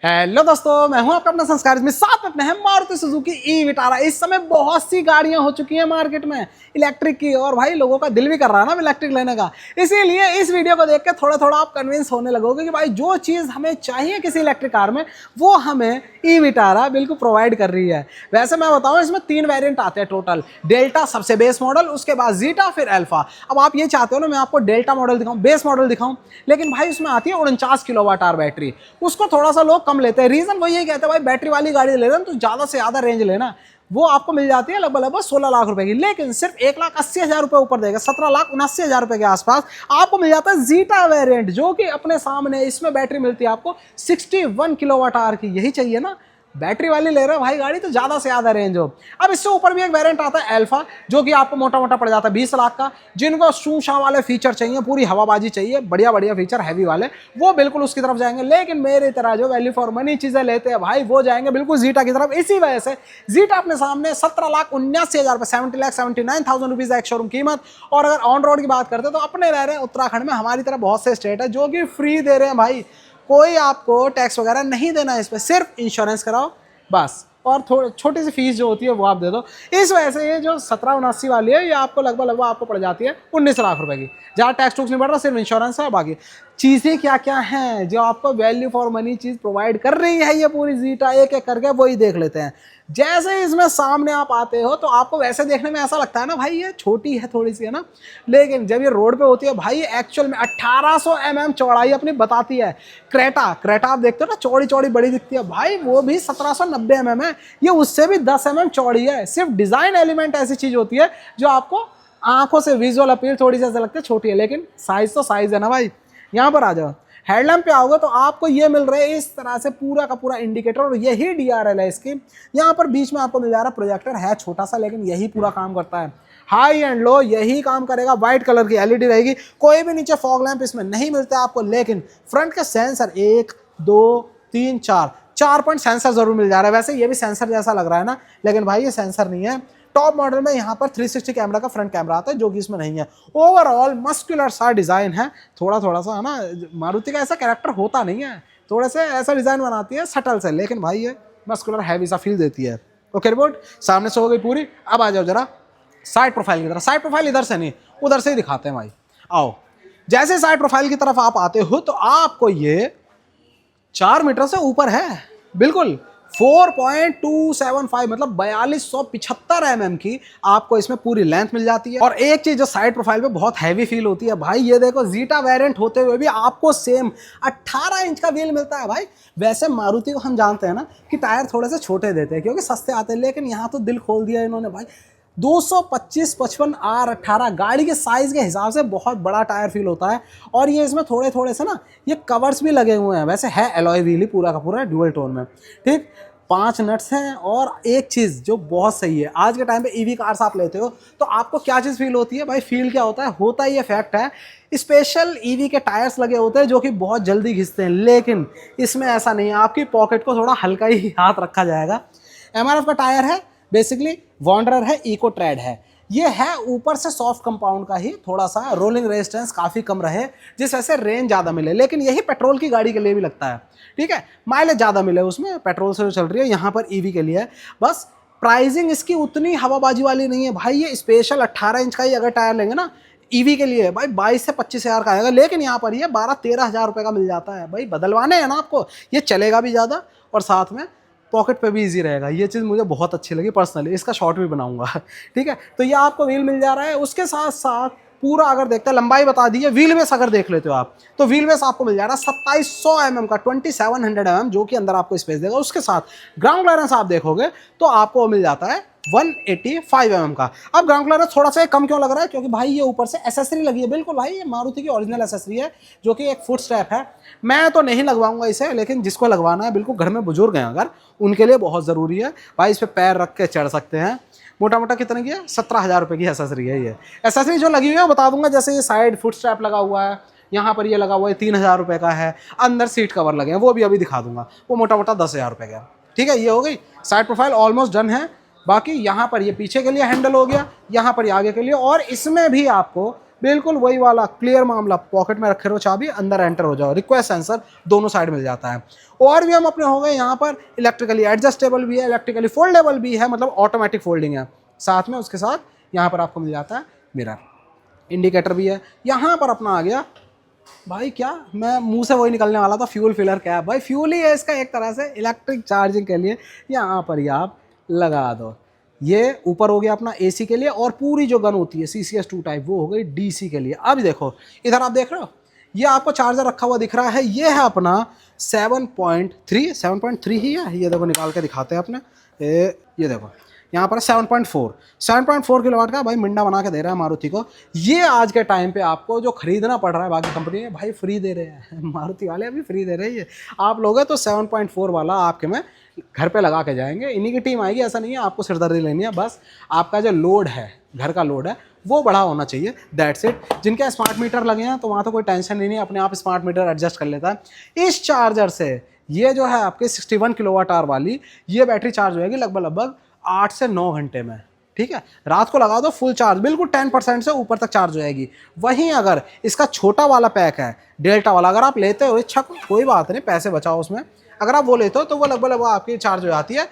Hello दोस्तों, मैं हूं आपका अपना संस्कार में साथ में अपने हैं मारुति सुजुकी ई विटारा। इस समय बहुत सी गाड़ियां हो चुकी हैं मार्केट में इलेक्ट्रिक की, और भाई लोगों का दिल भी कर रहा है ना इलेक्ट्रिक लेने का। इसीलिए इस वीडियो को देख के थोड़ा थोड़ा आप कन्विंस होने लगोगे कि भाई जो चीज़ हमें चाहिए किसी इलेक्ट्रिक कार में वो हमें ई विटारा बिल्कुल प्रोवाइड कर रही है। वैसे मैं बताऊँ, इसमें 3 वेरियंट आते हैं टोटल। डेल्टा सबसे बेस मॉडल, उसके बाद जीटा, फिर अल्फा। अब आप ये चाहते हो ना मैं आपको डेल्टा मॉडल दिखाऊँ, बेस मॉडल दिखाऊँ, लेकिन भाई उसमें आती है 49 किलोवाट आवर बैटरी। उसको थोड़ा सा लोग कम लेते हैं। रीजन वो यही कहते हैं भाई बैटरी वाली गाड़ी ले रहे हैं तो ज्यादा से ज्यादा रेंज लेना। वो आपको मिल जाती है लगभग 16 लाख रुपए की, लेकिन सिर्फ 1,80,000 रुपए ऊपर देगा। 17,79,000 रुपए के आसपास आपको मिल जाता है जीटा वेरिएंट, जो कि अपने सामने इसमें बैटरी मिलती है आपको 61 किलोवाट आवर की। यही चाहिए ना, बैटरी वाली ले रहे हो भाई गाड़ी तो ज्यादा से ज्यादा रेंज हो। अब इससे ऊपर भी एक वेरिएंट आता है अल्फा, जो कि आपको मोटा मोटा पड़ जाता है 20 लाख का। जिनको शूशा वाले फीचर चाहिए, पूरी हवाबाजी चाहिए, बढ़िया बढ़िया फीचर हैवी वाले, वो बिल्कुल उसकी तरफ जाएंगे। लेकिन मेरी तरह जो वैल्यू फॉर मनी चीजें लेते हैं भाई, वो जाएंगे बिल्कुल जीटा की तरफ। इसी वजह से जीटा अपने सामने 17,79,000 रुपए, 70,79,000 रुपीज एक शोरूम कीमत। और अगर ऑन रोड की बात करते हैं तो अपने रह रहे हैं उत्तराखंड में, हमारी तरह बहुत से स्टेट है जो कि फ्री दे रहे हैं भाई। कोई आपको टैक्स वगैरह नहीं देना है इस पर, सिर्फ इंश्योरेंस कराओ बस, और थोड़ी छोटी सी फीस जो होती है वो आप दे दो। इस वजह से ये जो 17,79 वाली है, ये आपको लगभग आपको पड़ जाती है 19 लाख रुपए की। जहाँ टैक्स टूक्स नहीं बढ़ रहा, सिर्फ इंश्योरेंस है। बाकी चीज़ें क्या क्या हैं जो आपको value for money cheese provide कर रही है ये पूरी जीटा, एक एक करके वही देख लेते हैं। जैसे इसमें सामने आप आते हो तो आपको वैसे देखने में ऐसा लगता है ना भाई ये छोटी है थोड़ी सी, है ना, लेकिन जब ये रोड पे होती है भाई एक्चुअल में 1800 mm चौड़ाई अपनी बताती है। क्रेटा आप देखते हो ना, चौड़ी चौड़ी बड़ी दिखती है भाई, वो भी 1790 mm है। ये उससे भी 10 mm चौड़ी है। सिर्फ डिजाइन एलिमेंट ऐसी चीज होती है जो आपको आंखों से विजुअल अपील थोड़ी सी ऐसा लगती है छोटी है, लेकिन साइज तो साइज है ना भाई। यहाँ पर आ जाओ, हेडलैम्प पे आओगे तो आपको ये मिल रहा है इस तरह से पूरा का पूरा इंडिकेटर, और यही डीआरएल है इसकी। यहाँ पर बीच में आपको मिल जा रहा है प्रोजेक्टर, है छोटा सा लेकिन यही पूरा काम करता है। हाई एंड लो यही काम करेगा। व्हाइट कलर की एलईडी रहेगी। कोई भी नीचे फॉग लैंप इसमें नहीं मिलता आपको, लेकिन फ्रंट के सेंसर 1 2 3 4 पॉइंट सेंसर जरूर मिल जा रहा है। वैसे ये भी सेंसर जैसा लग रहा है ना, लेकिन भाई ये सेंसर नहीं है। टॉप मॉडल में यहाँ पर 360 कैमरा का फ्रंट कैमरा आता है, जो कि इसमें नहीं है। ओवरऑल मस्कुलर सा डिजाइन है, थोड़ा थोड़ा सा, है ना। मारुति का ऐसा कैरेक्टर होता नहीं है, थोड़े से ऐसा डिजाइन बनाती है सटल से, लेकिन भाई ये मस्कुलर हैवी सा फील देती है। ओके रिपोर्ट सामने से हो गई पूरी। अब आ जाओ जरा साइड प्रोफाइल की तरफ। साइड प्रोफाइल इधर से नहीं, उधर से ही दिखाते हैं भाई। आओ, जैसे साइड प्रोफाइल की तरफ आप आते हो तो आपको ये 4 मीटर से ऊपर है बिल्कुल। 4.275 मतलब 4275 mm की आपको इसमें पूरी लेंथ मिल जाती है। और एक चीज जो साइड प्रोफाइल पे बहुत हैवी फील होती है भाई, ये देखो जीटा वेरिएंट होते हुए भी आपको सेम 18 इंच का व्हील मिलता है भाई। वैसे मारुति को हम जानते हैं ना कि टायर थोड़े से छोटे देते हैं क्योंकि सस्ते आते हैं, लेकिन यहाँ तो दिल खोल दिया इन्होंने भाई। 225/55 R18 गाड़ी के साइज के हिसाब से बहुत बड़ा टायर फील होता है। और ये इसमें थोड़े थोड़े से ना ये कवर्स भी लगे हुए हैं। वैसे है एलॉय व्हील ही पूरा का पूरा ड्यूअल टोन में, ठीक। 5 नट्स हैं। और एक चीज़ जो बहुत सही है, आज के टाइम पे ईवी कार्स आप लेते हो तो आपको क्या चीज़ फील होती है भाई? फील क्या होता है ये फैक्ट है, स्पेशल ईवी के टायर्स लगे होते हैं जो कि बहुत जल्दी घिसते हैं, लेकिन इसमें ऐसा नहीं है। आपकी पॉकेट को थोड़ा हल्का ही हाथ रखा जाएगा। एमआरएफ का टायर है, बेसिकली वॉन्डरर है, इको ट्रेड है। ये है ऊपर से सॉफ्ट कंपाउंड का ही, थोड़ा सा रोलिंग रेजिस्टेंस काफ़ी कम रहे जिस वजह से रेंज ज़्यादा मिले, लेकिन यही पेट्रोल की गाड़ी के लिए भी लगता है, ठीक है। माइलेज ज़्यादा मिले उसमें, पेट्रोल से जो चल रही है, यहाँ पर ईवी के लिए है। बस प्राइसिंग इसकी उतनी हवाबाजी वाली नहीं है भाई। ये स्पेशल 18 इंच का ही अगर टायर लेंगे ना ईवी के लिए भाई 22 से 25 हज़ार का आएगा, लेकिन यहाँ पर ये 12-13 हज़ार रुपये का मिल जाता है भाई। बदलवाने हैं ना आपको, ये चलेगा भी ज़्यादा और साथ में पॉकेट पे भी इजी रहेगा। ये चीज़ मुझे बहुत अच्छी लगी पर्सनली, इसका शॉर्ट भी बनाऊंगा, ठीक है। तो ये आपको व्हील मिल जा रहा है। उसके साथ साथ पूरा अगर देखते हैं, लंबाई बता दी है, व्हील बेस अगर देख लेते हो आप तो व्हील बेस आपको मिल जा रहा है 2700 mm का, 2700 mm, जो कि अंदर आपको स्पेस देगा। उसके साथ ग्राउंड क्लियरेंस आप देखोगे तो आपको मिल जाता है 185 mm का। अब ग्राउंड क्लियरेंस थोड़ा सा कम क्यों लग रहा है? क्योंकि भाई ये ऊपर से एसेसरी लगी है, बिल्कुल भाई ये मारुति की ओरिजिनल एसेसरी है, जो कि एक फुट स्टेप है। मैं तो नहीं लगवाऊंगा इसे, लेकिन जिसको लगवाना है, बिल्कुल घर में बुजुर्ग हैं अगर, उनके लिए बहुत ज़रूरी है भाई। इस पर पैर रख के चढ़ सकते हैं। मोटा मोटा कितने की है? 17,000 रुपये की एसेसरी है ये। एसेसरी जो लगी हुई है बता दूंगा, जैसे ये साइड फुट स्ट्रैप लगा हुआ है, यहाँ पर ये लगा हुआ है 3,000 रुपये का है। अंदर सीट कवर लगे हैं, वो भी अभी दिखा दूंगा, वो मोटा मोटा 10,000 रुपये का, ठीक है। ये हो गई साइड प्रोफाइल, ऑलमोस्ट डन है। बाकी यहाँ पर ये पीछे के लिए हैंडल हो गया, यहाँ पर ये आगे के लिए, और इसमें भी आपको बिल्कुल वही वाला क्लियर मामला, पॉकेट में रखे रहो चाबी, अंदर एंटर हो जाओ, रिक्वेस्ट सेंसर दोनों साइड मिल जाता है। और भी हम अपने हो गए यहाँ पर इलेक्ट्रिकली एडजस्टेबल भी है, इलेक्ट्रिकली फोल्डेबल भी है, मतलब ऑटोमेटिक फोल्डिंग है। साथ में उसके साथ यहाँ पर आपको मिल जाता है मिरर, इंडिकेटर भी है। यहाँ पर अपना आ गया भाई, क्या मैं मुंह से वही निकलने वाला था, फ्यूल फिलर कैप। भाई फ्यूल ही है इसका एक तरह से, इलेक्ट्रिक चार्जिंग के लिए यहाँ पर ही आप लगा दो। ये ऊपर हो गया अपना एसी के लिए, और पूरी जो गन होती है CCS2 टाइप वो हो गई डीसी के लिए। अब देखो इधर आप देख रहे हो, ये आपको चार्जर रखा हुआ दिख रहा है, ये है अपना 7.3 ही है। ये देखो निकाल के दिखाते हैं अपने, ये देखो यहाँ पर 7.4 किलोवाट का भाई मिंडा बना के दे रहा है मारुति को। ये आज के टाइम पे आपको जो खरीदना पड़ रहा है बाकी कंपनी में, भाई फ्री दे रहे हैं मारुति वाले, अभी फ्री दे रही है। आप लोग तो 7.4 वाला आपके में घर पे लगा के जाएंगे, इन्हीं की टीम आएगी। ऐसा नहीं है आपको सिरदर्दी लेनी है, बस आपका जो लोड है, घर का लोड है, वो बड़ा होना चाहिए, दैट्स इट। जिनके स्मार्ट मीटर लगे हैं तो वहाँ तो कोई टेंशन ही नहीं, अपने आप स्मार्ट मीटर एडजस्ट कर लेता है। इस चार्जर से ये जो है आपके 61 किलोवाट आवर वाली ये बैटरी चार्ज होएगी लगभग 8 से 9 घंटे में, ठीक है। रात को लगा दो फुल चार्ज, बिल्कुल 10% से ऊपर तक चार्ज हो जाएगी। वहीं अगर इसका छोटा वाला पैक है, डेल्टा वाला, अगर आप लेते हो इच्छा कोई बात नहीं, पैसे बचाओ उसमें, अगर आप वो लेते हो तो वो लगभग आपकी चार्ज हो जाती है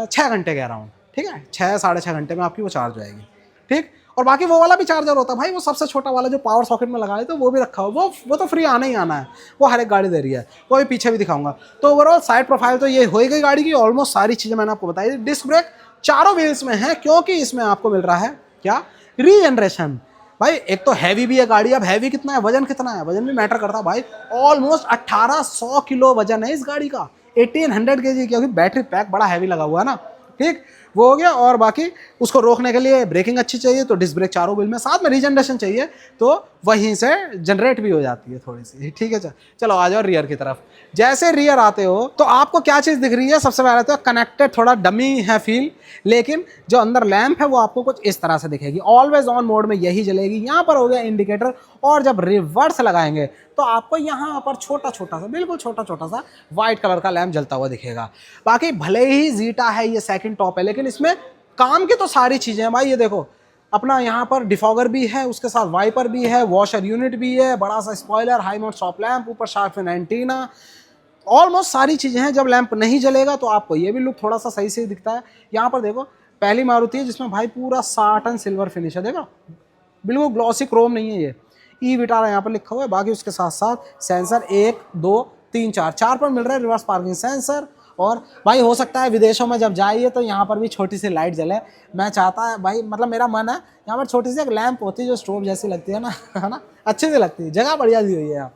6 घंटे के अराउंड, ठीक है। 6 साढ़े 6 घंटे में आपकी वो चार्ज हो जाएगी, ठीक। और बाकी वो वाला भी चार्जर होता है भाई, वो सबसे छोटा वाला जो पावर सॉकेट में लगाए तो वो भी रखा हो, वो तो फ्री आना ही आना है, वो हर एक गाड़ी दे रही है, वो भी पीछे भी दिखाऊंगा। तो ओवरऑल साइड प्रोफाइल तो ये हो गई गाड़ी की, ऑलमोस्ट सारी चीज़ें मैंने आपको बताई। डिस्क ब्रेक चारों व्हील्स में है, क्योंकि इसमें आपको मिल रहा है क्या, रीजनरेशन। भाई एक तो हैवी भी है गाड़ी, अब हैवी कितना है, वजन कितना है, वजन भी मैटर करता है भाई। ऑलमोस्ट 1800 किलो वजन है इस गाड़ी का, 1800 kg, क्योंकि बैटरी पैक बड़ा हैवी लगा हुआ है ना, ठीक। वो हो गया। और बाकी उसको रोकने के लिए ब्रेकिंग अच्छी चाहिए तो डिस्क ब्रेक चारों व्हील में, साथ में रीजनरेशन चाहिए तो वहीं से जनरेट भी हो जाती है थोड़ी सी, ठीक है। चलो आ जाओ रियर की तरफ। जैसे रियर आते हो तो आपको क्या चीज़ दिख रही है, सबसे पहले तो कनेक्टेड, थोड़ा डमी है फील, लेकिन जो अंदर लैंप है वो आपको कुछ इस तरह से दिखेगी, ऑलवेज ऑन मोड में यही जलेगी। यहाँ पर हो गया इंडिकेटर, और जब रिवर्स लगाएंगे तो आपको यहाँ पर छोटा छोटा सा, बिल्कुल छोटा छोटा सा व्हाइट कलर का लैंप जलता हुआ दिखेगा। बाकी भले ही जीटा है, ये सेकंड टॉप है, लेकिन इसमें काम की तो सारी चीज़ें हैं भाई। ये देखो अपना यहाँ पर डिफॉगर भी है, उसके साथ वाइपर भी है, वॉशर यूनिट भी है, बड़ा सा spoiler, high mount stop lamp, ऊपर शार्क फिन एंटीना, ऑलमोस्ट सारी चीज़ें हैं। जब लैंप नहीं जलेगा तो आपको ये भी लुक थोड़ा सा सही से दिखता है। यहाँ पर देखो पहली मारुति है जिसमें भाई पूरा साटन सिल्वर फिनिश है, देखो बिल्कुल ग्लॉसी क्रोम नहीं है, ये ई विटारा यहाँ पर लिखा हुआ है। बाकी उसके साथ साथ सेंसर 1 2 3 4 पर मिल रहा है, रिवर्स पार्किंग सेंसर। और भाई हो सकता है विदेशों में जब जाइए तो यहाँ पर भी छोटी सी लाइट जले, मैं चाहता है भाई, मतलब मेरा मन है यहाँ पर छोटी सी एक लैंप होती है जो स्टोव जैसी लगती है ना, है ना, अच्छी सी लगती है, जगह बढ़िया दी हुई है यहाँ।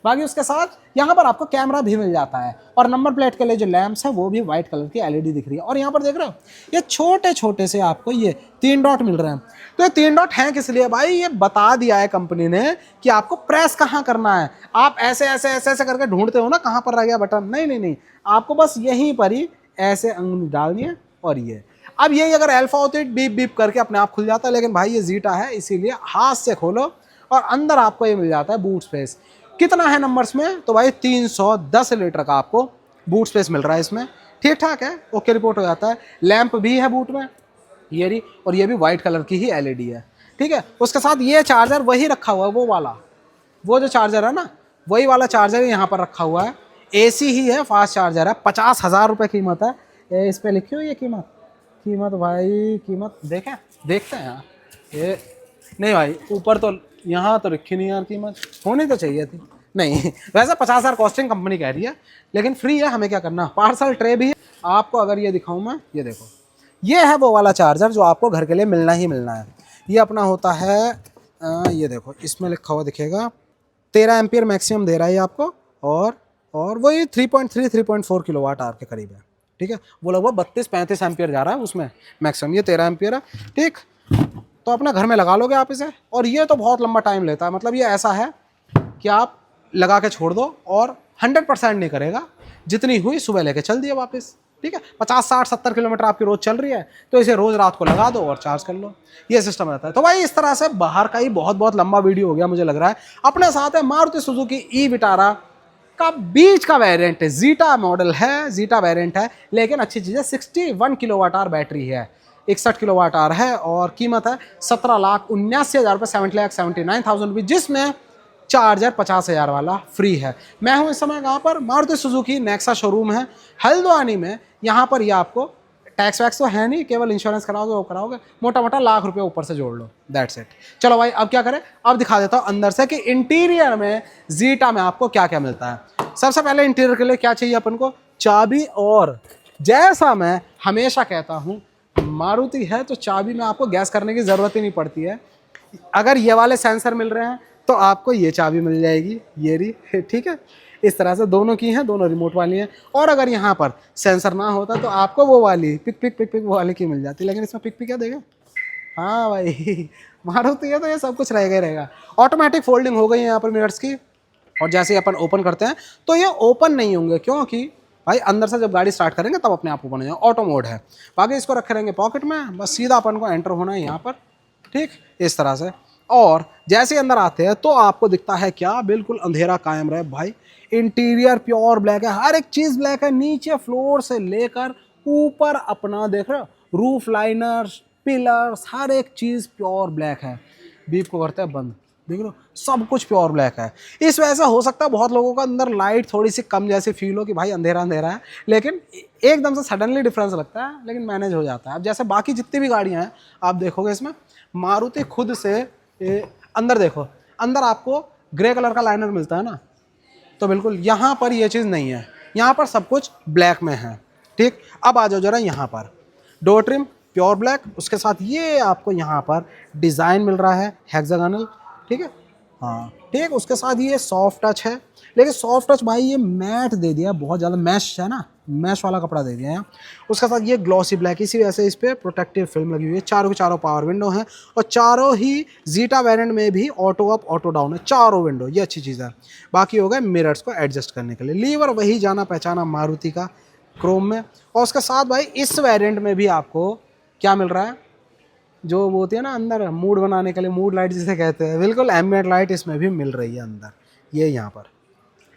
बाकी उसके साथ यहाँ पर आपको कैमरा भी मिल जाता है, और नंबर प्लेट के लिए जो लैंप्स है वो भी व्हाइट कलर की एलईडी दिख रही है। और यहाँ पर देख रहे हो ये छोटे छोटे से आपको ये 3 डॉट मिल रहे हैं। तो ये 3 डॉट हैं किस लिए भाई, ये बता दिया है कंपनी ने कि आपको प्रेस कहाँ करना है। आप ऐसे ऐसे ऐसे ऐसे करके ढूंढते हो ना कहाँ पर रह गया बटन, नहीं नहीं नहीं, आपको बस यहीं पर ही ऐसे अंगुली डालनी है। और ये अब यही अगर अल्फा होती बीप बीप करके अपने आप खुल जाता है, लेकिन भाई ये जीटा है इसीलिए हाथ से खोलो, और अंदर आपको ये मिल जाता है बूट स्पेस। कितना है नंबर्स में, तो भाई 310 लीटर का आपको बूट स्पेस मिल रहा है इसमें, ठीक ठाक है, ओके रिपोर्ट हो जाता है। लैंप भी है बूट में ये रही, और ये भी वाइट कलर की ही एलईडी है, ठीक है। उसके साथ ये चार्जर वही रखा हुआ है, वो वाला, वो जो चार्जर है ना वही वाला चार्जर यहाँ पर रखा हुआ है। एसी ही है, फास्ट चार्जर है, 50,000 रुपये कीमत है। इस पर लिखी हुई है कीमत भाई, कीमत देखें, देखते हैं यार, ये नहीं भाई ऊपर तो यहाँ तो रखी नहीं यार, कीमत होनी तो चाहिए थी, नहीं वैसे 50,000 कॉस्टिंग कंपनी कह रही है, लेकिन फ्री है, हमें क्या करना। पार्सल ट्रे भी है आपको, अगर ये दिखाऊं मैं, ये देखो ये है वो वाला चार्जर जो आपको घर के लिए मिलना ही मिलना है। ये अपना होता है ये देखो इसमें लिखा हुआ दिखेगा 13 एम्पियर मैक्सिमम दे रहा है आपको, और वही 3.4 किलोवाट आवर के करीब है, ठीक है। वो लगभग 32-35 एम्पियर जा रहा है उसमें मैक्सिमम, ये 13 एम्पियर है, ठीक। तो अपना घर में लगा लोगे आप इसे, और ये तो बहुत लंबा टाइम लेता है, मतलब ये ऐसा है कि आप लगा के छोड़ दो और 100% नहीं करेगा, जितनी हुई सुबह लेके चल दिए वापस, ठीक है। 50-60-70 किलोमीटर आपकी रोज़ चल रही है तो इसे रोज़ रात को लगा दो और चार्ज कर लो, ये सिस्टम रहता है। तो भाई इस तरह से बाहर का ही बहुत लंबा वीडियो हो गया मुझे लग रहा है। अपने साथ है मारुति सुजुकी ई विटारा का बीच का वेरिएंट है, जीटा मॉडल है, जीटा वेरिएंट है, लेकिन अच्छी चीज़ है 61 किलोवाट आवर बैटरी है। 61 किलोवाट आवर है और कीमत है 17,79,000 रुपये, 7,79,000 रुपये, जिसमें चार्जर 50,000 वाला फ्री है। मैं हूं इस समय कहाँ पर, मारुति सुजुकी नेक्सा शोरूम है हल्द्वानी में। यहाँ पर ये आपको टैक्स वैक्स तो है नहीं, केवल इंश्योरेंस कराओगे वो कराओगे, मोटा मोटा लाख रुपये ऊपर से जोड़ लो, दैट्स इट। चलो भाई अब क्या करें, अब दिखा देता हूँ अंदर से कि इंटीरियर में जीटा में आपको क्या क्या मिलता है। सबसे पहले इंटीरियर के लिए क्या चाहिए अपन को, चाबी। और जैसा मैं हमेशा कहता हूँ, मारुति है तो चाबी में आपको गैस करने की ज़रूरत ही नहीं पड़ती है। अगर ये वाले सेंसर मिल रहे हैं तो आपको ये चाबी मिल जाएगी, ये रही, ठीक है। इस तरह से दोनों की हैं, दोनों रिमोट वाली हैं। और अगर यहाँ पर सेंसर ना होता तो आपको वो वाली पिक पिक पिक पिक वो वाली की मिल जाती, लेकिन इसमें पिक पिक क्या देगा। हाँ भाई मारुति है तो ये सब कुछ रहेगा ही रहेगा। ऑटोमेटिक फोल्डिंग हो गई है यहाँ पर मिरर्स की, और जैसे ही अपन ओपन करते हैं तो ये ओपन नहीं होंगे, क्योंकि भाई अंदर से जब गाड़ी स्टार्ट करेंगे तब अपने आप ओपन हो जाएगा, ऑटो मोड है। बाकी इसको रखे रहेंगे पॉकेट में, बस सीधा अपन को एंटर होना है यहाँ पर, ठीक, इस तरह से। और जैसे ही अंदर आते हैं तो आपको दिखता है क्या, बिल्कुल अंधेरा कायम रहे भाई। इंटीरियर प्योर ब्लैक है, हर एक चीज़ ब्लैक है, नीचे फ्लोर से लेकर ऊपर अपना देख रहे हो, रूफ लाइनर्स, पिलर्स, हर एक चीज़ प्योर ब्लैक है। बीप को करते हैं बंद, देख लो सब कुछ प्योर ब्लैक है। इस वजह से हो सकता है बहुत लोगों का अंदर लाइट थोड़ी सी कम जैसी फील हो कि भाई अंधेरा अंधेरा है, लेकिन एकदम से सडनली डिफरेंस लगता है, लेकिन मैनेज हो जाता है। अब जैसे बाकी जितनी भी गाड़ियाँ हैं आप देखोगे इसमें, मारुति खुद से अंदर देखो, अंदर आपको ग्रे कलर का लाइनर मिलता है ना, तो बिल्कुल यहाँ पर ये चीज़ नहीं है, यहाँ पर सब कुछ ब्लैक में है, ठीक। अब आ जाओ जरा यहाँ पर, डोर ट्रिम प्योर ब्लैक, उसके साथ ये आपको यहाँ पर डिज़ाइन मिल रहा है हेक्सागोनल, ठीक है, हाँ ठीक। उसके साथ ये सॉफ्ट टच है, लेकिन सॉफ्ट टच भाई ये मैट दे दिया, बहुत ज़्यादा मैश है ना, मैश वाला कपड़ा दे दिया है। उसके साथ ये ग्लॉसी ब्लैक, इसी वजह से इस पर प्रोटेक्टिव फिल्म लगी हुई है। चारों के चारों पावर विंडो हैं, और चारों ही जीटा वेरिएंट में भी ऑटो अप ऑटो डाउन है, चारों विंडो, ये अच्छी चीज़ है। बाकी हो गए मिरर्स को एडजस्ट करने के लिए, लीवर वही जाना पहचाना मारुति का क्रोम में। और उसके साथ भाई इस वेरिएंट में भी आपको क्या मिल रहा है, जो वो होती है ना अंदर मूड बनाने के लिए, मूड लाइट जिसे कहते हैं, बिल्कुल एम्बिएंट लाइट इसमें भी मिल रही है अंदर, ये यहाँ पर,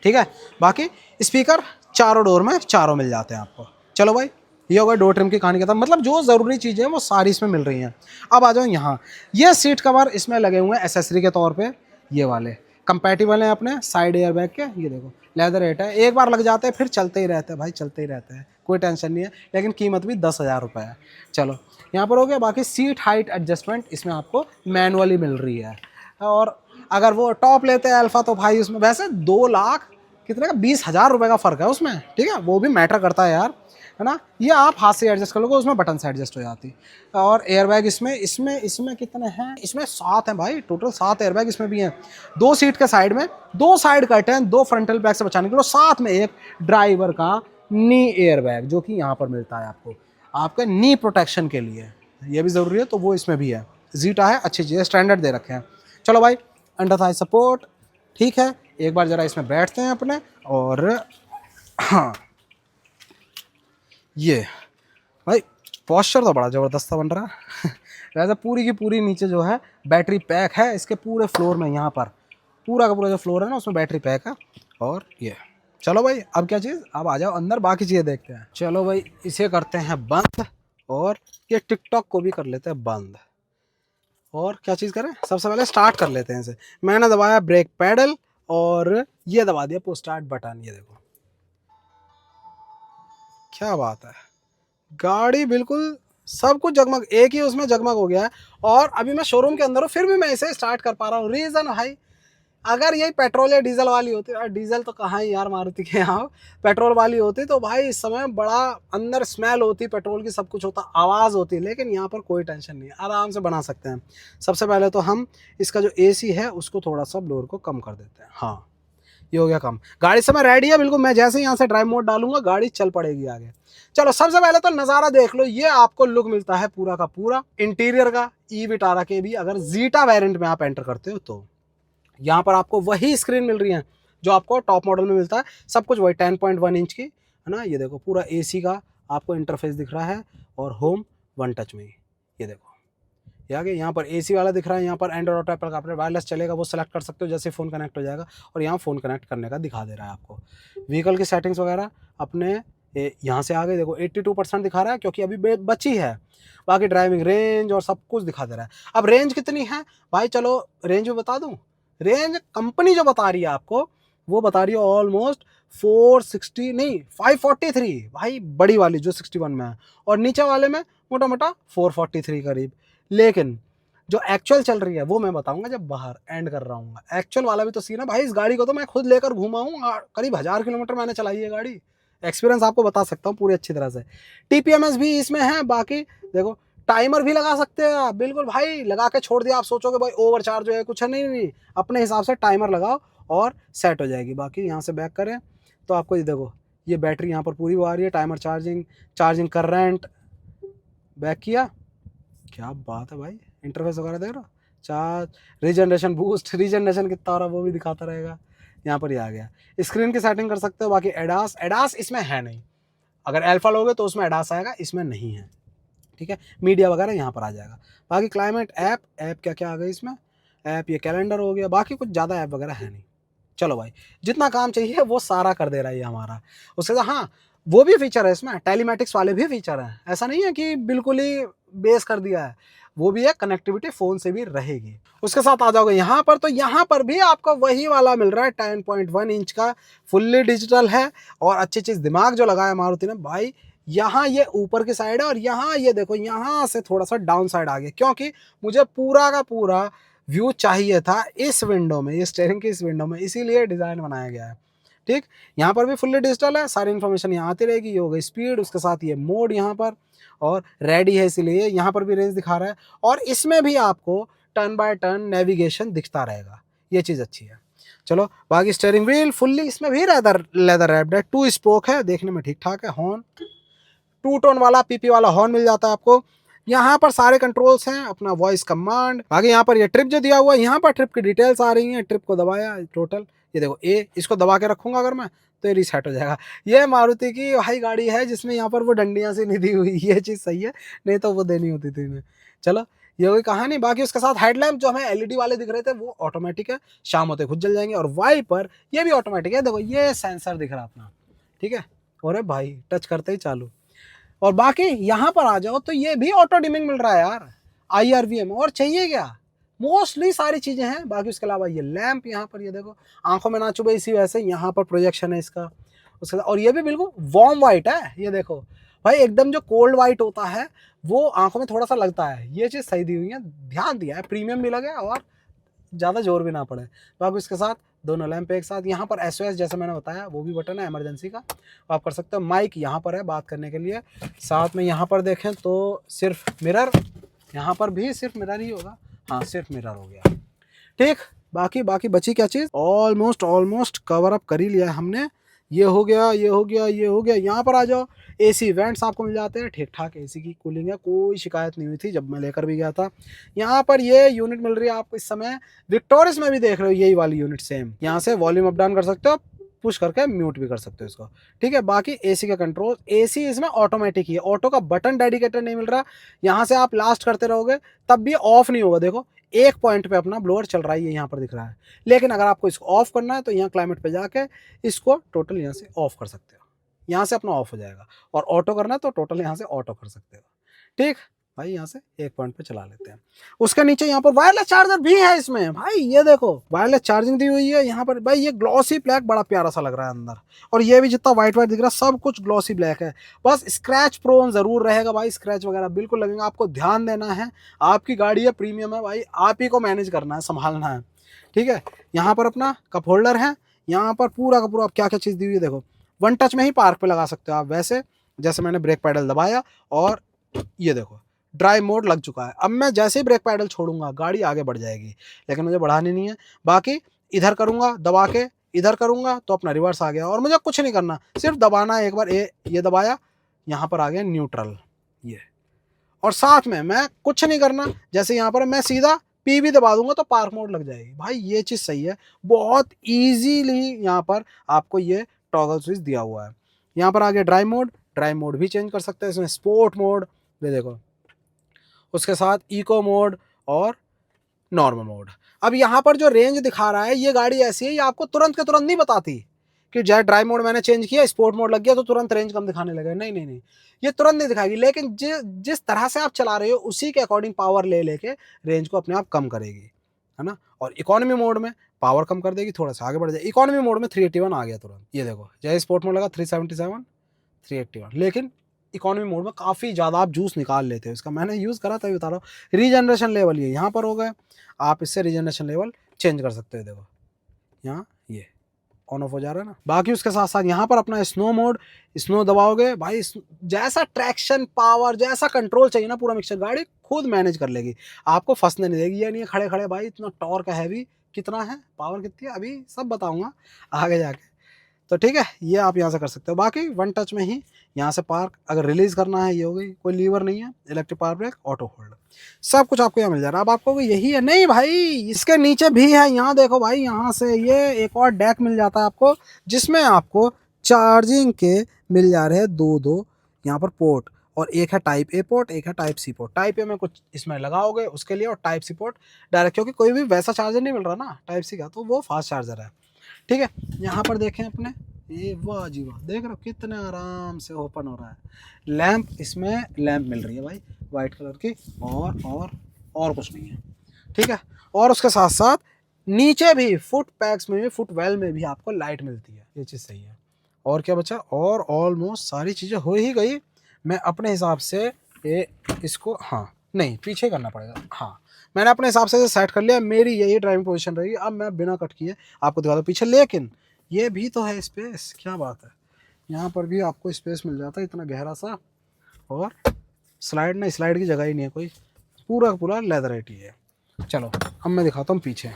ठीक है। बाकी स्पीकर चारों डोर में चारों मिल जाते हैं आपको। चलो भाई ये होगा डोर ट्रिम की कहानी का था, मतलब जो ज़रूरी चीज़ें हैं वो सारी इसमें मिल रही हैं। अब आ जाओ यहाँ, ये सीट कवर इसमें लगे हुए हैं एसेसरी के तौर पे, ये वाले कंपैटिबल हैं अपने साइड एयर बैग के, ये देखो लेदर रेट है, एक बार लग जाते हैं फिर चलते ही रहते हैं भाई, चलते ही रहते हैं, कोई टेंशन नहीं है, लेकिन कीमत भी 10,000 रुपये है। चलो यहाँ पर हो गया। बाकी सीट हाइट एडजस्टमेंट इसमें आपको मैनुअली मिल रही है, और अगर वो टॉप लेते हैं अल्फा तो भाई उसमें वैसे 2 लाख कितने का 20,000 रुपये का फ़र्क है उसमें, ठीक है, वो भी मैटर करता है यार, है ना। ये आप हाथ से एडजस्ट कर लोगे, उसमें बटन से एडजस्ट हो जाती। और एयरबैग इसमें कितने हैं, इसमें 7 हैं भाई, टोटल 7 एयरबैग इसमें भी हैं। 2 सीट के साइड में, 2 साइड कर्टन, 2 फ्रंटल बैग से बचाने के लिए, साथ में एक ड्राइवर का नी एयरबैग जो कि यहाँ पर मिलता है आपको, आपके नी प्रोटेक्शन के लिए, ये भी ज़रूरी है, तो वो इसमें भी है। जीटा है, अच्छी चीज़ है, स्टैंडर्ड दे रखे हैं। चलो भाई अंडर थाई सपोर्ट, ठीक है। एक बार ज़रा इसमें बैठते हैं अपने, और हाँ ये भाई पॉस्चर तो बड़ा ज़बरदस्त बन रहा है वैसे पूरी की पूरी नीचे जो है बैटरी पैक है, इसके पूरे फ्लोर में, यहाँ पर पूरा का पूरा जो फ्लोर है ना उसमें बैटरी पैक है। और ये चलो भाई अब क्या चीज़, अब आ जाओ अंदर बाकी चीज़ें देखते हैं। चलो भाई इसे करते हैं बंद, और ये टिकटॉक को भी कर लेते हैं बंद। और क्या चीज़ करें, सबसे पहले स्टार्ट कर लेते हैं इसे। मैंने दबाया ब्रेक पैडल और ये दबा दिया पुश स्टार्ट बटन, ये देखो क्या बात है, गाड़ी बिल्कुल सब कुछ जगमग, एक ही उसमें जगमग हो गया है। और अभी मैं शोरूम के अंदर हूँ फिर भी मैं इसे स्टार्ट कर पा रहा हूँ। रीज़न भाई, अगर यही पेट्रोल या डीजल वाली होती, और डीजल तो कहाँ ही यार मारुति के यहाँ, पेट्रोल वाली होती तो भाई इस समय बड़ा अंदर स्मेल होती पेट्रोल की, सब कुछ होता, आवाज़ होती, लेकिन यहाँ पर कोई टेंशन नहीं है, आराम से बना सकते हैं। सबसे पहले तो हम इसका जो एसी है उसको थोड़ा सा ब्लोअर को कम कर देते हैं। हाँ ये हो गया कम, गाड़ी समय रेडी है बिल्कुल, मैं जैसे ही यहाँ से ड्राइव मोड डालूंगा गाड़ी चल पड़ेगी आगे। चलो सबसे पहले तो नज़ारा देख लो, ये आपको लुक मिलता है पूरा का पूरा इंटीरियर का ई विटारा के भी, अगर जीटा वेरिएंट में आप एंटर करते हो तो यहाँ पर आपको वही स्क्रीन मिल रही है जो आपको टॉप मॉडल में मिलता है, सब कुछ वही 10.1 इंच की, है ना। ये देखो पूरा एसी का आपको इंटरफेस दिख रहा है, और होम 1 टच में ही, ये देखो ये आगे यहाँ पर एसी वाला दिख रहा है। यहाँ पर एंड्रॉइड और एप्पल का अपने वायरलेस चलेगा, वो सेलेक्ट कर सकते हो जैसे फ़ोन कनेक्ट हो जाएगा, और यहाँ फ़ोन कनेक्ट करने का दिखा दे रहा है आपको। व्हीकल की सेटिंग्स वगैरह अपने ये यहाँ से आ गई, देखो 82% दिखा रहा है क्योंकि अभी बची है। बाकी ड्राइविंग रेंज और सब कुछ दिखा दे रहा है। अब रेंज कितनी है भाई, चलो रेंज भी बता दूं। रेंज कंपनी जो बता रही है आपको, वो बता रही है ऑलमोस्ट 460 नहीं 543 भाई, बड़ी वाली जो 61 में है, और नीचे वाले में मोटा मोटा 443 करीब। लेकिन जो एक्चुअल चल रही है वो मैं बताऊंगा जब बाहर एंड कर रहा हूँ। एक्चुअल वाला भी तो सीन है भाई, इस गाड़ी को तो मैं खुद लेकर घूमा हूँ, करीब 1000 किलोमीटर मैंने चलाई है गाड़ी। एक्सपीरियंस आपको बता सकता हूँ पूरी अच्छी तरह से। टीपीएमएस भी इसमें है। बाकी देखो टाइमर भी लगा सकते हैं आप, बिल्कुल भाई लगा के छोड़ दिया, आप सोचोगे भाई ओवर चार्ज है कुछ है, नहीं, अपने हिसाब से टाइमर लगाओ और सेट हो जाएगी। बाकी यहाँ से बैक करें तो आपको ये देखो, ये बैटरी यहाँ पर पूरी आ रही है, टाइमर चार्जिंग करंट, बैक किया, क्या बात है भाई, इंटरफेस वगैरह देख रहा, चार्ज, रीजनरेशन बूस्ट, रीजनरेशन कितना हो रहा है वो भी दिखाता रहेगा। यहाँ पर ही आ गया, स्क्रीन की सेटिंग कर सकते हो। बाकी एडास इसमें है नहीं, अगर अल्फा लोगे तो उसमें एडास आएगा, इसमें नहीं है, ठीक है। मीडिया वगैरह यहाँ पर आ जाएगा। बाकी क्लाइमेट ऐप क्या क्या आ गया इसमें, ऐप ये कैलेंडर हो गया, बाकी कुछ ज़्यादा ऐप वगैरह है नहीं। चलो भाई, जितना काम चाहिए वो सारा कर दे रहा है ये हमारा। उसके साथ हाँ वो भी फीचर है इसमें, टेलीमेटिक्स वाले भी फीचर हैं, ऐसा नहीं है कि बिल्कुल ही बेस कर दिया है, वो भी है, कनेक्टिविटी फ़ोन से भी रहेगी। उसके साथ आ जाओगे यहाँ पर, तो यहाँ पर भी आपको वही वाला मिल रहा है, 10.1 इंच का फुल्ली डिजिटल है। और अच्छी चीज़ दिमाग जो लगाया मारुति ने भाई, यहाँ ये ऊपर की साइड है और यहाँ ये देखो यहाँ से थोड़ा सा डाउन साइड आ गया, क्योंकि मुझे पूरा का पूरा व्यू चाहिए था इस विंडो में, ये स्टीयरिंग की इस विंडो में, इसीलिए डिज़ाइन बनाया गया है, ठीक। यहाँ पर भी फुल्ली डिजिटल है, सारी इन्फॉर्मेशन यहाँ आती रहेगी। ये हो गई स्पीड, उसके साथ ये मोड यहाँ पर, और रेडी है इसीलिए यहाँ पर भी रेंज दिखा रहा है। और इसमें भी आपको टर्न बाय टर्न नेविगेशन दिखता रहेगा, ये चीज़ अच्छी है। चलो बाकी स्टीयरिंग व्हील फुल्ली, इसमें भी लेदर रैप्ड है, 2 स्पोक है, देखने में ठीक ठाक है। हॉर्न 2 टोन वाला पीपी वाला हॉर्न मिल जाता है आपको। यहाँ पर सारे कंट्रोल्स हैं, अपना वॉइस कमांड। आगे यहाँ पर ये ट्रिप जो दिया हुआ है, यहाँ पर ट्रिप की डिटेल्स आ रही हैं। ट्रिप को दबाया टोटल, ये देखो इसको दबा के रखूंगा अगर मैं तो ये रीसेट हो जाएगा। ये मारुति की वही गाड़ी है जिसमें यहाँ पर वो डंडियाँ सी नहीं दी हुई, ये चीज़ सही है, नहीं तो वो देनी होती थी इन्हें। चलो ये कोई कहानी। बाकी उसके साथ हेडलैम्प जो हमें एलईडी वाले दिख रहे थे वो ऑटोमेटिक है, शाम होते खुद जल जाएंगे। और वाइपर ये भी ऑटोमेटिक है, देखो ये सेंसर दिख रहा है अपना, ठीक है। और भाई टच करते ही चालू। और बाकी यहाँ पर आ जाओ तो ये भी ऑटो डिमिंग मिल रहा है यार, IRVM, और चाहिए क्या, मोस्टली सारी चीज़ें हैं। बाकी उसके अलावा ये लैंप यहाँ पर, ये देखो आंखों में ना चुभे इसी वजह से यहाँ पर प्रोजेक्शन है इसका। उसके और ये भी बिल्कुल वार्म वाइट है, ये देखो भाई, एकदम जो कोल्ड वाइट होता है वो आंखों में थोड़ा सा लगता है, ये चीज़ सही दी हुई है, ध्यान दिया है, प्रीमियम भी लगे और ज़्यादा जोर भी ना पड़े। बाकी उसके साथ दोनों लैंप एक साथ। यहाँ पर SOS जैसे मैंने बताया वो भी बटन है इमरजेंसी का, आप कर सकते हो। माइक यहाँ पर है बात करने के लिए। साथ में यहाँ पर देखें तो सिर्फ मिरर, यहाँ पर भी सिर्फ मिरर ही होगा, हाँ सिर्फ मिरर हो गया, ठीक। बाकी बची क्या चीज़, ऑलमोस्ट कवर अप कर ही लिया है हमने। ये हो गया, ये हो गया, ये हो गया। यहाँ पर आ जाओ, AC वेंट्स आपको मिल जाते हैं, ठीक ठाक AC की कूलिंग है, कोई शिकायत नहीं हुई थी जब मैं लेकर भी गया था। यहाँ पर ये यूनिट मिल रही है आपको इस समय, विक्टोरिस में भी देख रहे हो यही वाली यूनिट सेम। यहाँ से वॉल्यूम अप डाउन कर सकते हो, पुश करके म्यूट भी कर सकते हो इसको, ठीक है। बाकी AC का कंट्रोल, AC इसमें ऑटोमेटिक ही है, ऑटो का बटन डेडिकेटेड नहीं मिल रहा। यहाँ से आप लास्ट करते रहोगे तब भी ऑफ नहीं होगा, देखो एक पॉइंट पे अपना ब्लोअर चल रहा है, ये यहाँ पर दिख रहा है। लेकिन अगर आपको इसको ऑफ करना है तो यहाँ क्लाइमेट पे जाके इसको टोटल यहाँ से ऑफ कर सकते हो, यहाँ से अपना ऑफ हो जाएगा। और ऑटो करना है तो टोटल यहाँ से ऑटो कर सकते हो, ठीक भाई। यहाँ से एक पॉइंट पे चला लेते हैं। उसके नीचे यहाँ पर वायरलेस चार्जर भी है इसमें भाई, ये देखो वायरलेस चार्जिंग दी हुई है यहाँ पर भाई। ये ग्लॉसी ब्लैक बड़ा प्यारा सा लग रहा है अंदर, और ये भी जितना व्हाइट दिख रहा है सब कुछ ग्लॉसी ब्लैक है। बस स्क्रैच प्रोन जरूर रहेगा भाई, स्क्रैच वगैरह बिल्कुल लगेगा, आपको ध्यान देना है। आपकी गाड़ी है, प्रीमियम है भाई, आप ही को मैनेज करना है, संभालना है, ठीक है। यहाँ पर अपना कप होल्डर है, यहाँ पर पूरा का पूरा क्या क्या चीज़ दी हुई है देखो। वन टच में ही पार्क पे लगा सकते हो आप, वैसे जैसे मैंने ब्रेक पैडल दबाया और ये देखो ड्राइव मोड लग चुका है। अब मैं जैसे ही ब्रेक पैडल छोड़ूंगा गाड़ी आगे बढ़ जाएगी, लेकिन मुझे बढ़ानी नहीं है। बाकी इधर करूंगा दबा के, इधर करूंगा तो अपना रिवर्स आ गया, और मुझे कुछ नहीं करना, सिर्फ दबाना है एक बार। ये दबाया, यहाँ पर आ गया न्यूट्रल, ये। और साथ में मैं कुछ नहीं करना, जैसे यहाँ पर मैं सीधा P भी दबा दूंगा तो पार्क मोड लग जाएगी भाई, ये चीज़ सही है। बहुत ईजीली यहाँ पर आपको ये टॉगल स्विच दिया हुआ है। यहाँ पर आ गया ड्राइव मोड भी चेंज कर सकते हैं इसमें, स्पोर्ट मोड, ये देखो। उसके साथ इको मोड और नॉर्मल मोड। अब यहाँ पर जो रेंज दिखा रहा है, ये गाड़ी ऐसी है, ये आपको तुरंत के तुरंत नहीं बताती कि जैसे ड्राइव मोड मैंने चेंज किया, स्पोर्ट मोड लग गया तो तुरंत रेंज कम दिखाने लगे। नहीं नहीं नहीं, ये तुरंत नहीं दिखाएगी, लेकिन जिस तरह से आप चला रहे हो उसी के अकॉर्डिंग पावर ले लेके रेंज को अपने आप कम करेगी, है ना। और इकोनॉमी मोड में पावर कम कर देगी, थोड़ा सा आगे बढ़ जाए। इकोनॉमी मोड में 381 आ गया तुरंत, ये देखो। जैसे स्पोर्ट मोड लगा 377, 381, लेकिन इकोनॉमी मोड में काफ़ी ज़्यादा आप जूस निकाल लेते हो इसका। मैंने यूज़ करा तभी बता रहा हूँ। रीजनरेशन लेवल ये यहाँ पर हो गए, आप इससे रीजनरेशन लेवल चेंज कर सकते हो। देखो यहाँ ये ऑन ऑफ हो जा रहा है ना। बाकी उसके साथ साथ यहाँ पर अपना स्नो मोड, स्नो दबाओगे भाई, जैसा ट्रैक्शन पावर, जैसा कंट्रोल चाहिए ना, पूरा मिक्सचर गाड़ी खुद मैनेज कर लेगी, आपको फंसने नहीं देगी। ये नहीं है खड़े खड़े भाई इतना टॉर्क है, हैवी कितना है, पावर कितनी है, अभी सब बताऊंगा आगे जाके। तो ठीक है, ये आप यहाँ से कर सकते हो। बाकी वन टच में ही यहाँ से पार्क अगर रिलीज करना है, ये हो गई, कोई लीवर नहीं है, electric power brake, auto hold, सब कुछ आपको यहाँ मिल जा रहा है। अब आपको यही है नहीं भाई, इसके नीचे भी है, यहाँ देखो भाई, यहाँ से ये एक और डेक मिल जाता है आपको, जिसमें आपको चार्जिंग के मिल जा रहे हैं दो यहाँ पर पोर्ट, और एक है टाइप ए पोर्ट, एक है type C port. Type A में कुछ इसमें लगाओगे उसके लिए, और टाइप सी पोर्ट डायरेक्ट, क्योंकि कोई भी वैसा चार्जर नहीं मिल रहा ना टाइप सी का, तो वो फास्ट चार्जर है। ठीक है, यहाँ पर देखें अपने, ये वाह जी वाह, देख रहे हो कितने आराम से ओपन हो रहा है। लैंप, इसमें लैंप मिल रही है भाई वाइट कलर की, और कुछ नहीं है। ठीक है, और उसके साथ साथ नीचे भी फुट पैक्स में भी, फुट वेल में भी आपको लाइट मिलती है, ये चीज़ सही है। और क्या बचा, और ऑलमोस्ट सारी चीज़ें हो ही गई। मैं अपने हिसाब से ये इसको, हाँ नहीं पीछे करना पड़ेगा, हाँ मैंने अपने हिसाब से सेट कर लिया, मेरी यही ड्राइविंग पोजीशन रहेगी। अब मैं बिना कट किए आपको दिखा दूँ पीछे, लेकिन ये भी तो है स्पेस, क्या बात है, यहाँ पर भी आपको स्पेस मिल जाता है इतना गहरा सा। और स्लाइड नहीं, स्लाइड की जगह ही नहीं है कोई, पूरा पूरा लेदरेट ही है। चलो अब मैं दिखाता हूँ पीछे।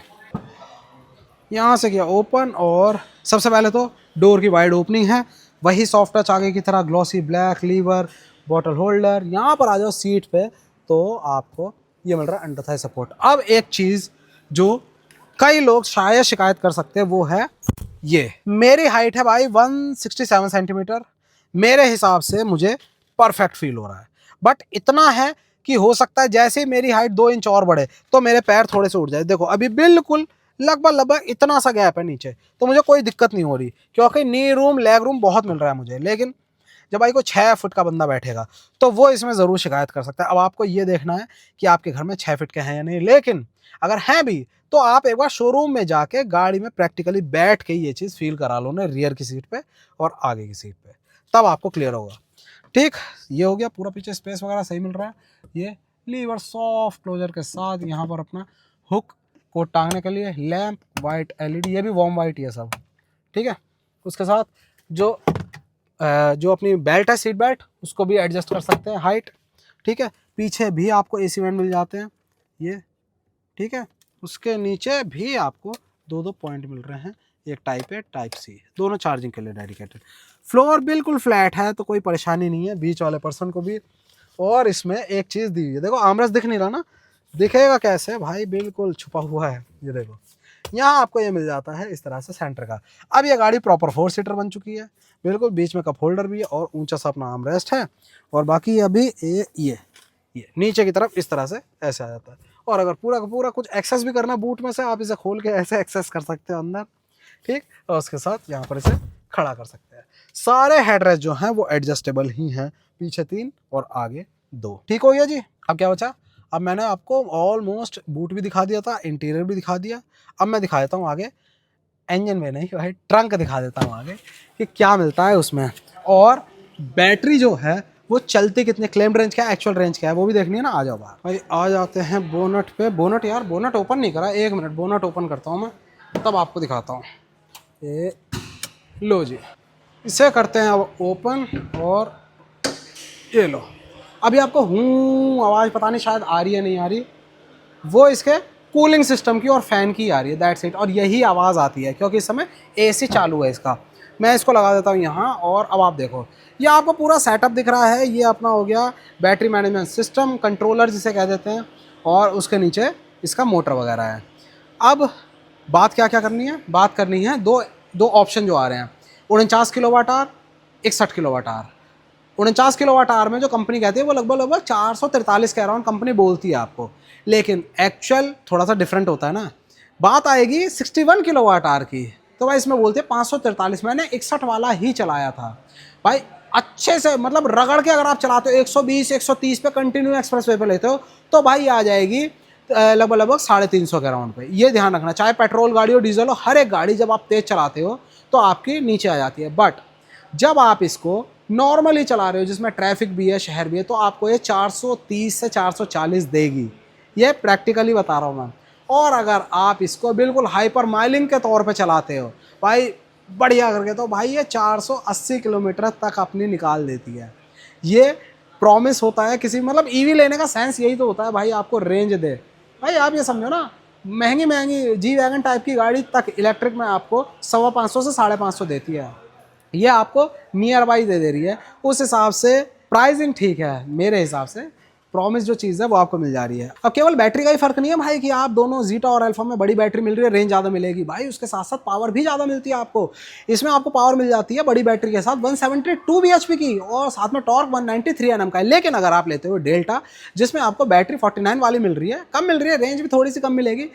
यहाँ से किया ओपन, और सबसे पहले तो डोर की वाइड ओपनिंग है, वही सॉफ्ट टच आगे की तरह, glossy black lever, bottle holder. यहाँ पर आ जाओ सीट पे तो आपको ये मिल रहा है अंडर थाई सपोर्ट। अब एक चीज़ जो कई लोग शायद शिकायत कर सकते हैं वो है ये, मेरी हाइट है भाई 167 सेंटीमीटर, मेरे हिसाब से मुझे परफेक्ट फील हो रहा है। बट इतना है कि हो सकता है जैसे ही मेरी हाइट 2 इंच और बढ़े तो मेरे पैर थोड़े से उठ जाए। देखो अभी बिल्कुल लगभग इतना सा गैप है नीचे, तो मुझे कोई दिक्कत नहीं हो रही, क्योंकि नी रूम लेग रूम बहुत मिल रहा है मुझे। लेकिन जब भाई कोई 6 फुट का बंदा बैठेगा तो वो इसमें ज़रूर शिकायत कर सकता है। अब आपको ये देखना है कि आपके घर में 6 फीट के हैं या नहीं, लेकिन अगर हैं भी तो आप एक बार शोरूम में जाके गाड़ी में प्रैक्टिकली बैठ के ये चीज़ फील करा लो ना, रियर की सीट पे और आगे की सीट पे, तब आपको क्लियर होगा। ठीक, ये हो गया पूरा, पीछे स्पेस वगैरह सही मिल रहा है। ये लीवर सॉफ्ट क्लोजर के साथ, यहाँ पर अपना हुक को टांगने के लिए, लैंप वाइट एलईडी, ये भी वार्म वाइट ये सब। ठीक है, उसके साथ जो अपनी बेल्ट है, सीट बेल्ट, उसको भी एडजस्ट कर सकते हैं हाइट। ठीक है, पीछे भी आपको एसी वेंट मिल जाते हैं ये। ठीक है, उसके नीचे भी आपको 2 पॉइंट मिल रहे हैं, एक टाइप ए टाइप सी, दोनों चार्जिंग के लिए डेडिकेटेड। फ्लोर बिल्कुल फ्लैट है तो कोई परेशानी नहीं है बीच वाले पर्सन को भी। और इसमें एक चीज़ दी हुई है, देखो आर्मरेस्ट दिख नहीं रहा ना, दिखेगा कैसे भाई, बिल्कुल छुपा हुआ है। ये देखो यहाँ आपको ये मिल जाता है इस तरह से सेंटर का। अब ये गाड़ी प्रॉपर 4 सीटर बन चुकी है, बिल्कुल बीच में कप होल्डर भी है और ऊंचा सा अपना आर्मरेस्ट है। और बाकी अभी ये नीचे की तरफ इस तरह से ऐसे आ जाता है। और अगर पूरा का पूरा कुछ एक्सेस भी करना बूट में से, आप इसे खोल के ऐसे एक्सेस कर सकते हो अंदर। ठीक, और उसके साथ यहाँ पर इसे खड़ा कर सकते हैं। सारे हेडरेस्ट जो हैं वो एडजस्टेबल ही हैं, पीछे 3 और आगे 2। ठीक हो गया जी। अब क्या बचा, अब मैंने आपको ऑलमोस्ट बूट भी दिखा दिया था, इंटीरियर भी दिखा दिया। अब मैं दिखा देता हूँ आगे, इंजन में नहीं भाई, ट्रंक दिखा देता हूँ आगे कि क्या मिलता है उसमें, और बैटरी जो है वो चलती कितने, क्लेम्ड रेंज क्या है, एक्चुअल रेंज क्या है, वो भी देखनी है ना। आ जाओ बाहर भाई, आ जाते हैं बोनट पे। बोनट यार, बोनट ओपन नहीं करा, 1 मिनट, बोनट ओपन करता हूँ मैं, तब आपको दिखाता हूँ। ये लो जी, इसे करते हैं अब ओपन, और ये लो। अभी आपको आवाज़ पता नहीं शायद आ रही है नहीं आ रही, वो इसके कूलिंग सिस्टम की और फ़ैन की आ रही है, दैट्स इट। और यही आवाज़ आती है क्योंकि इस समय एसी चालू है इसका। मैं इसको लगा देता हूँ यहाँ, और अब आप देखो ये आपको पूरा सेटअप दिख रहा है। ये अपना हो गया बैटरी मैनेजमेंट सिस्टम, कंट्रोलर जिसे कह देते हैं, और उसके नीचे इसका मोटर वगैरह है। अब बात क्या क्या करनी है, बात करनी है दो ऑप्शन जो आ रहे हैं, 49 kilowatt hour, 61 kilowatt hour. 49 kilowatt hour में जो कंपनी कहती है वो लगभग 443 के अराउंड कंपनी बोलती है आपको, लेकिन एक्चुअल थोड़ा सा डिफरेंट होता है ना। बात आएगी 61 किलोवाट आवर की, तो भाई इसमें बोलते हैं 543। मैंने 61 वाला ही चलाया था भाई, अच्छे से मतलब रगड़ के अगर आप चलाते हो 120 130 पे कंटिन्यू एक्सप्रेस वे पे लेते हो तो भाई आ जाएगी लगभग लगभग 350 के राउंड पे। ये ध्यान रखना, चाहे पेट्रोल गाड़ी हो डीजल हो, हर एक गाड़ी जब आप तेज चलाते हो तो आपकी नीचे आ जाती है। बट जब आप इसको नॉर्मली चला रहे हो जिसमें ट्रैफिक भी है, शहर भी है, तो आपको ये 430 से 440 देगी। ये प्रैक्टिकली बता रहा हूँ मैं। और अगर आप इसको बिल्कुल हाइपर माइलिंग के तौर पे चलाते हो भाई बढ़िया करके, तो भाई ये 480 किलोमीटर तक अपनी निकाल देती है। ये प्रॉमिस होता है किसी, मतलब ईवी लेने का सेंस यही तो होता है भाई, आपको रेंज दे। भाई आप ये समझो ना, महंगी महंगी जी वैगन टाइप की गाड़ी तक इलेक्ट्रिक में आपको 550 से 550 देती है। ये आपको नियर बाई दे रही है, उस हिसाब से प्राइसिंग ठीक है मेरे हिसाब से। प्रॉमिस जो चीज़ है वो आपको मिल जा रही है। अब केवल बैटरी का ही फर्क नहीं है भाई कि आप दोनों जीटा और अल्फा में बड़ी बैटरी मिल रही है, रेंज ज़्यादा मिलेगी भाई, उसके साथ साथ पावर भी ज़्यादा मिलती है आपको। इसमें आपको पावर मिल जाती है बड़ी बैटरी के साथ 172 bhp की, और साथ में टॉर्क 193 Nm का है। लेकिन अगर आप लेते हो डेल्टा जिसमें आपको बैटरी 49 वाली मिल रही है, कम मिल रही है, रेंज भी थोड़ी सी कम मिलेगी,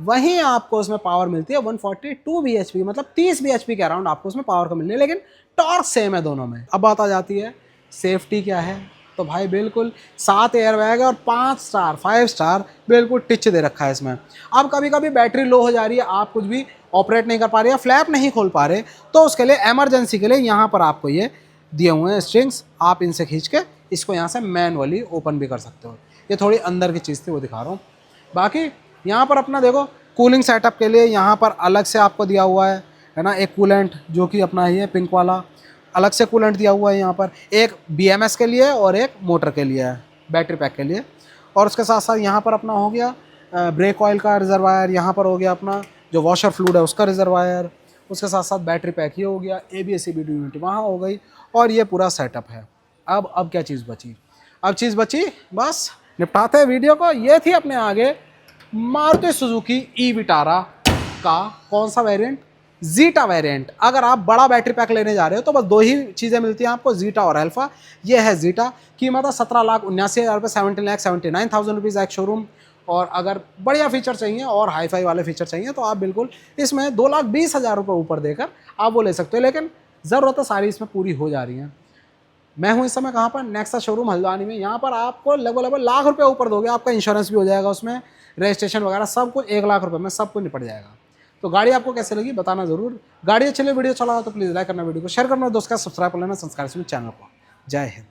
वहीं आपको उसमें पावर मिलती है 142 bhp, मतलब 30 bhp के अराउंड आपको उसमें पावर का मिल रही है, लेकिन टॉर्क सेम है दोनों में। अब बात आ जाती है सेफ्टी क्या है, तो भाई बिल्कुल 7 एयरबैग है और 5 स्टार बिल्कुल टिच दे रखा है इसमें। अब कभी कभी बैटरी लो हो जा रही है, आप कुछ भी ऑपरेट नहीं कर पा रहे या फ्लैप नहीं खोल पा रहे, तो उसके लिए इमरजेंसी के लिए यहाँ पर आपको ये दिए हुए हैं स्ट्रिंग्स, आप इनसे खींच के इसको यहाँ से मैनुअली ओपन भी कर सकते हो। ये थोड़ी अंदर की चीज़ थी, वो दिखा रहा हूँ। बाकी यहाँ पर अपना देखो कूलिंग सेटअप के लिए यहाँ पर अलग से आपको दिया हुआ है ना, एक कूलेंट जो कि अपना ही है पिंक वाला, अलग से कूलेंट दिया हुआ है यहाँ पर, एक BMS के लिए और एक मोटर के लिए है, बैटरी पैक के लिए। और उसके साथ साथ यहाँ पर अपना हो गया ब्रेक ऑयल का रिजर्वायर, यहाँ पर हो गया अपना जो वॉशर फ्लूइड है उसका रिजर्वायर, उसके साथ साथ बैटरी पैक ही हो गया, ABS CBD यूनिट वहाँ हो गई, और ये पूरा सेटअप है। अब क्या चीज़ बची, अब चीज़ बची बस निपटाते हैं वीडियो को। ये थी अपने आगे मारुति सुजुकी ई विटारा का कौन सा वेरिएंट, जीटा वेरिएंट। अगर आप बड़ा बैटरी पैक लेने जा रहे हो तो बस दो ही चीज़ें मिलती हैं आपको, जीटा और अल्फा। ये है जीटा, कीमत है 17,79,000 रुपये, 17,79,000 रुपीज़ एक शोरूम। और अगर बढ़िया फीचर चाहिए और हाई फाई वाले फीचर चाहिए तो आप बिल्कुल इसमें 2,20,000 रुपये ऊपर देकर आप वो ले सकते हो, लेकिन ज़रूरतें सारी इसमें पूरी हो जा रही हैं। मैं हूँ इस समय कहाँ पर, नेक्सा शोरूम हल्द्वानी में। यहाँ पर आपको लगभग लाख रुपये ऊपर दोगे, आपका इंश्योरेंस भी हो जाएगा उसमें, रजिस्ट्रेशन वगैरह सब कुछ 1 लाख रुपये में सब कुछ निपट जाएगा। तो गाड़ी आपको कैसे लगी बताना जरूर। गाड़ी अच्छी लगी, वीडियो चला तो प्लीज़ लाइक करना, वीडियो को शेयर करना, दोस्त का सब्सक्राइब कर लेना संस्कार चैनल को। जय हिंद।